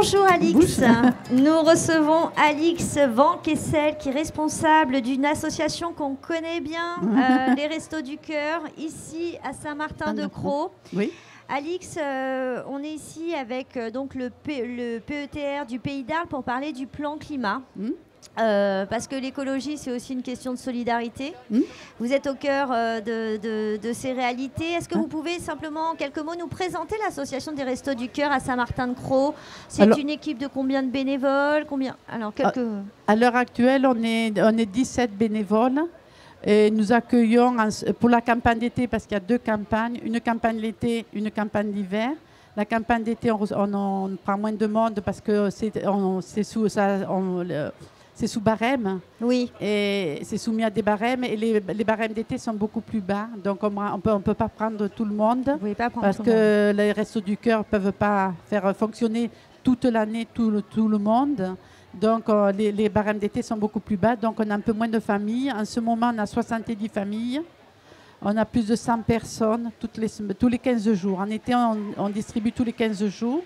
Bonjour Alix, nous recevons Alix Van Kessel qui est responsable d'une association qu'on connaît bien, les Restos du Cœur, ici à Saint-Martin-de-Crau. Oui. Alix, on est ici avec donc le PETR du Pays d'Arles pour parler du plan climat. Parce que l'écologie, c'est aussi une question de solidarité. Vous êtes au cœur de ces réalités. Est-ce que vous pouvez simplement, en quelques mots, nous présenter l'association des Restos du Cœur à Saint-Martin-de-Crau? C'est une équipe de combien de bénévoles? À l'heure actuelle, on est 17 bénévoles. Et nous accueillons pour la campagne d'été, parce qu'il y a deux campagnes, une campagne l'été, une campagne d'hiver. La campagne d'été, on prend moins de monde parce que c'est sous barème. Oui. Et c'est soumis à des barèmes. Et les barèmes d'été sont beaucoup plus bas. Donc, on ne peut pas prendre tout le monde. Vous pouvez pas prendre parce tout que le monde. les Restos du Cœur ne peuvent pas faire fonctionner toute l'année tout le monde. Donc, les barèmes d'été sont beaucoup plus bas. Donc, on a un peu moins de familles. En ce moment, on a 70 familles. On a plus de 100 personnes tous les 15 jours. En été, on distribue tous les 15 jours.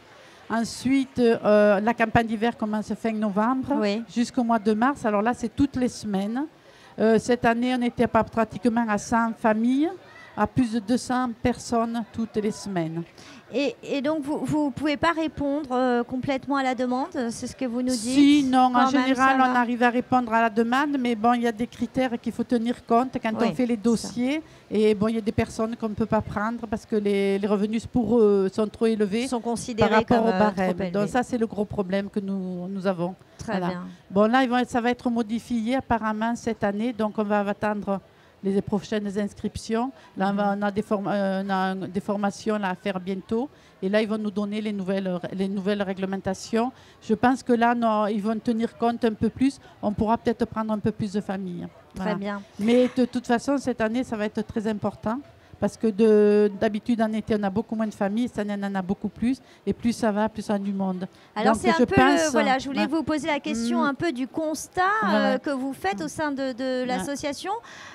Ensuite, la campagne d'hiver commence fin novembre jusqu'au mois de mars. Alors là, c'est toutes les semaines. Cette année, on était pratiquement à 100 familles, à plus de 200 personnes toutes les semaines. Et donc, vous ne pouvez pas répondre complètement à la demande, c'est ce que vous nous dites? Si, non, en général, on arrive à répondre à la demande, mais bon, il y a des critères qu'il faut tenir compte quand on fait les dossiers. Et bon, il y a des personnes qu'on ne peut pas prendre parce que les revenus pour eux sont trop élevés. Sont considérés par rapport comme au barème. Donc ça, c'est le gros problème que nous avons. Très bien. Bon, là, ça va être modifié apparemment cette année, donc on va attendre les prochaines inscriptions. Là, on a des formations là, à faire bientôt. Et là, ils vont nous donner les nouvelles réglementations. Je pense que là, ils vont tenir compte un peu plus. On pourra peut-être prendre un peu plus de familles. Très bien. Mais de toute façon, cette année, ça va être très important. Parce que d'habitude, en été, on a beaucoup moins de familles. Cette année, on en a beaucoup plus. Et plus ça va, plus on a du monde. Alors, c'est un peu je voulais vous poser la question un peu du constat que vous faites au sein de l'association.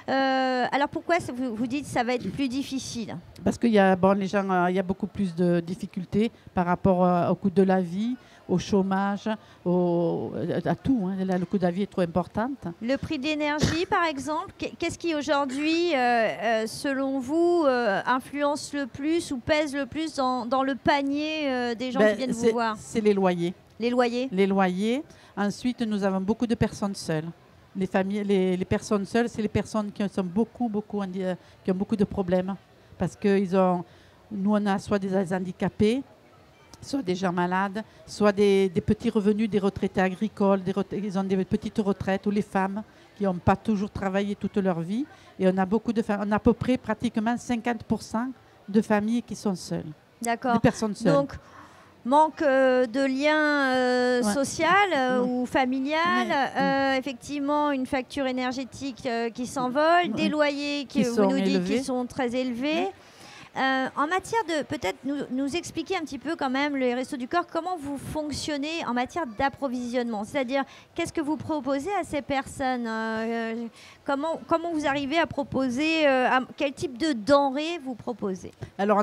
Alors, pourquoi vous dites que ça va être plus difficile? Parce qu'il y a il y a beaucoup plus de difficultés par rapport au coût de la vie, au chômage, à tout. Là, le coût de la vie est trop important. Le prix de l'énergie, par exemple, qu'est-ce qui aujourd'hui, selon vous, influence le plus ou pèse le plus dans le panier des gens qui viennent vous voir? C'est les loyers. Les loyers? Les loyers. Ensuite, nous avons beaucoup de personnes seules. Les personnes seules, c'est les personnes qui ont beaucoup de problèmes. Parce que nous, on a soit des handicapés, soit des gens malades, soit des petits revenus, des retraités agricoles, ils ont des petites retraites, ou les femmes qui n'ont pas toujours travaillé toute leur vie. Et on a on a à peu près pratiquement 50% de familles qui sont seules. D'accord. Des personnes seules. Donc, manque de lien social ou familial, effectivement une facture énergétique qui s'envole, des loyers vous nous dites qui sont très élevés. En matière de, peut-être nous expliquer un petit peu quand même, les Restos du Cœur, comment vous fonctionnez en matière d'approvisionnement? C'est-à-dire, qu'est-ce que vous proposez à ces personnes? Comment vous arrivez à proposer, quel type de denrées vous proposez? Alors,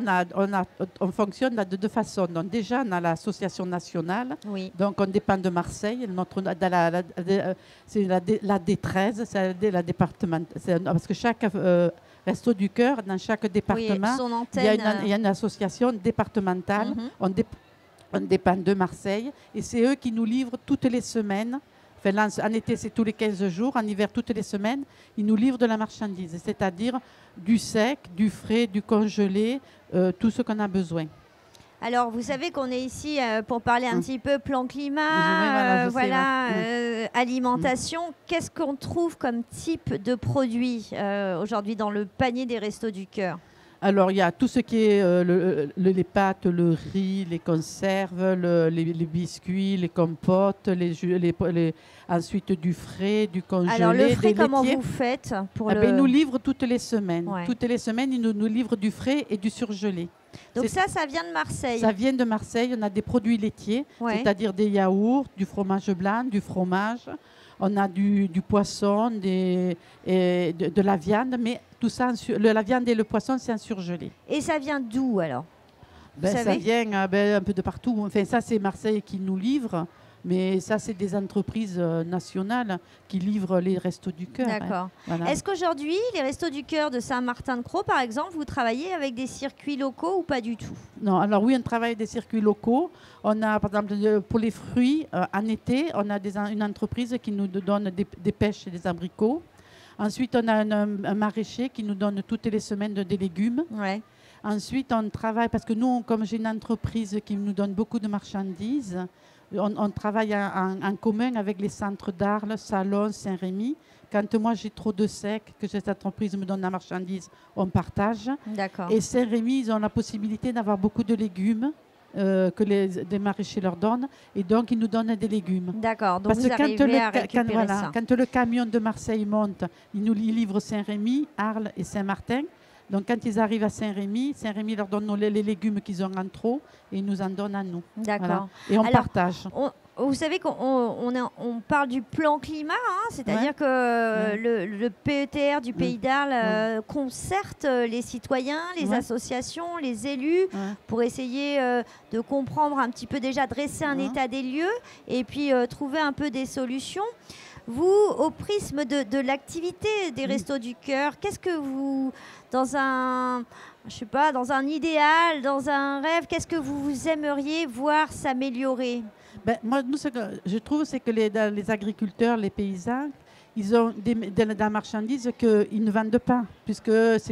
on fonctionne de deux façons. Donc, déjà, on a l'association nationale. Oui. Donc, on dépend de Marseille. C'est la D13, c'est la département. Parce que chaque Restos du Cœur, dans chaque département, il y a une association départementale. On dépend de Marseille. Et c'est eux qui nous livrent toutes les semaines. Enfin, en été, c'est tous les 15 jours. En hiver, toutes les semaines, ils nous livrent de la marchandise. C'est-à-dire du sec, du frais, du congelé, tout ce qu'on a besoin. Alors, vous savez qu'on est ici pour parler un petit peu plan climat, alimentation. Qu'est-ce qu'on trouve comme type de produit aujourd'hui dans le panier des Restos du Cœur? Alors, il y a tout ce qui est les pâtes, le riz, les conserves, les biscuits, les compotes, ensuite du frais, du congelé. Alors, le frais, comment vous faites pour Ils nous livrent toutes les semaines. Toutes les semaines, ils nous livrent du frais et du surgelé. Donc ça vient de Marseille? Ça vient de Marseille. On a des produits laitiers, c'est-à-dire des yaourts, du fromage blanc, du fromage. On a du poisson, de la viande, mais tout ça, la viande et le poisson, c'est en surgelé. Et ça vient d'où alors? Ça vient un peu de partout. Enfin, ça, c'est Marseille qui nous livre. Mais ça, c'est des entreprises nationales qui livrent les Restos du Cœur. D'accord. Voilà. Est-ce qu'aujourd'hui, les Restos du Cœur de Saint-Martin-de-Crau, par exemple, vous travaillez avec des circuits locaux ou pas du tout? Non, alors oui, on travaille avec des circuits locaux. On a, par exemple, pour les fruits, en été, on a une entreprise qui nous donne des pêches et des abricots. Ensuite, on a un maraîcher qui nous donne toutes les semaines des légumes. Ouais. Ensuite, on travaille, parce que nous, comme j'ai une entreprise qui nous donne beaucoup de marchandises, on travaille en commun avec les centres d'Arles, Salon, Saint-Rémy. Quand moi j'ai trop de sec, que cette entreprise me donne la marchandise, on partage. D'accord. Et Saint-Rémy, ils ont la possibilité d'avoir beaucoup de légumes que des maraîchers leur donnent. Et donc, ils nous donnent des légumes. D'accord. Donc, vous arrivez à récupérer ça. Quand le camion de Marseille monte, ils nous livrent Saint-Rémy, Arles et Saint-Martin. Donc, quand ils arrivent à Saint-Rémy leur donne les légumes qu'ils ont en trop et ils nous en donnent à nous. D'accord. Voilà. Et on partage. Vous savez qu'on parle du plan climat, hein, c'est-à-dire que le PETR du Pays d'Arles concerte les citoyens, les associations, les élus pour essayer de comprendre un petit peu, déjà dresser un état des lieux et puis trouver un peu des solutions. Vous, au prisme de l'activité des Restos du Cœur, qu'est-ce que vous, dans un idéal, dans un rêve, qu'est-ce que vous aimeriez voir s'améliorer? Moi, ce que je trouve, c'est que les agriculteurs, les paysans, ils ont de la marchandise qu'ils ne vendent pas, puisque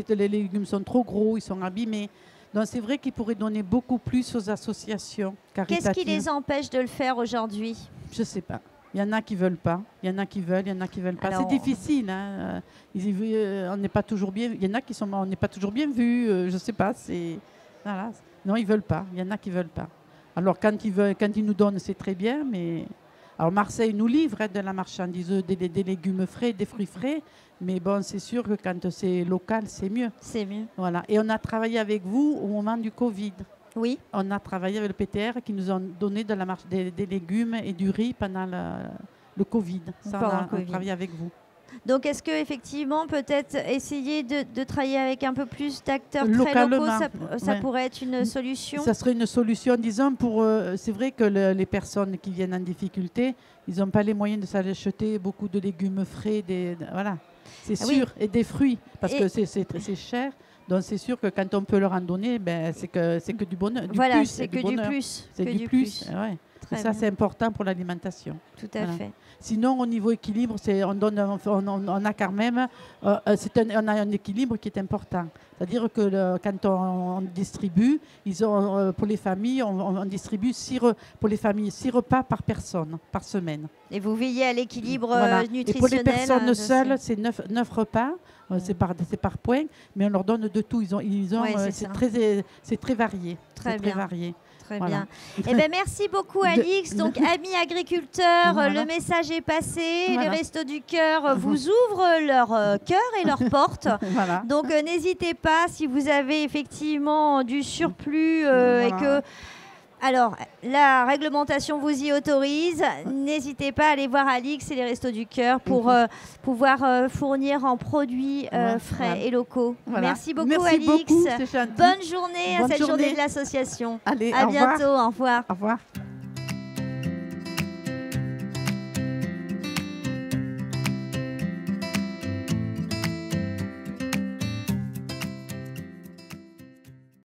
les légumes sont trop gros, ils sont abîmés. Donc, c'est vrai qu'ils pourraient donner beaucoup plus aux associations caritatives. Qu'est-ce qui les empêche de le faire aujourd'hui? Je ne sais pas. Il y en a qui veulent pas, il y en a qui veulent, il y en a qui veulent pas. C'est difficile. Hein. On n'est pas toujours bien. Il y en a qui sont, on n'est pas toujours bien vus. Je sais pas. Voilà. Non, ils veulent pas. Il y en a qui veulent pas. Alors quand ils nous donnent, c'est très bien. Mais alors Marseille nous livre de la marchandise, des légumes frais, des fruits frais. Mais bon, c'est sûr que quand c'est local, c'est mieux. C'est mieux. Voilà. Et on a travaillé avec vous au moment du Covid. Oui. On a travaillé avec le PTR qui nous ont donné des légumes et du riz pendant le Covid. Ça, on a travaillé avec vous. Donc, est-ce qu'effectivement, peut-être essayer de travailler avec un peu plus d'acteurs très locaux, ça pourrait être une solution? Ça serait une solution, disons, c'est vrai que les personnes qui viennent en difficulté, ils n'ont pas les moyens de s'acheter beaucoup de légumes frais, voilà, c'est sûr, et des fruits, parce que c'est cher. Donc c'est sûr que quand on peut leur en donner, c'est que du bonheur. Voilà, c'est que du plus. C'est du plus. Ouais. Et ça, c'est important pour l'alimentation. Tout à fait. Sinon, au niveau équilibre, on a quand même on a un équilibre qui est important. C'est-à-dire que quand on distribue, pour les familles, on distribue 6 repas par personne, par semaine. Et vous veillez à l'équilibre nutritionnel. Et pour les personnes seules, c'est 9 repas. C'est par point, mais on leur donne de tout. C'est très varié. Très bien. Varié. Très bien. Eh ben, merci beaucoup, Alix. Donc, amis agriculteurs, le message est passé. Les Restos du Cœur vous ouvrent leur cœur et leurs portes. Donc, n'hésitez pas, si vous avez effectivement du surplus et que... Alors, la réglementation vous y autorise. N'hésitez pas à aller voir Alix et les Restos du Cœur pour pouvoir fournir en produits frais et locaux. Merci beaucoup, Alix. Bonne journée à cette journée de l'association. Allez, à bientôt. Au revoir. Au revoir.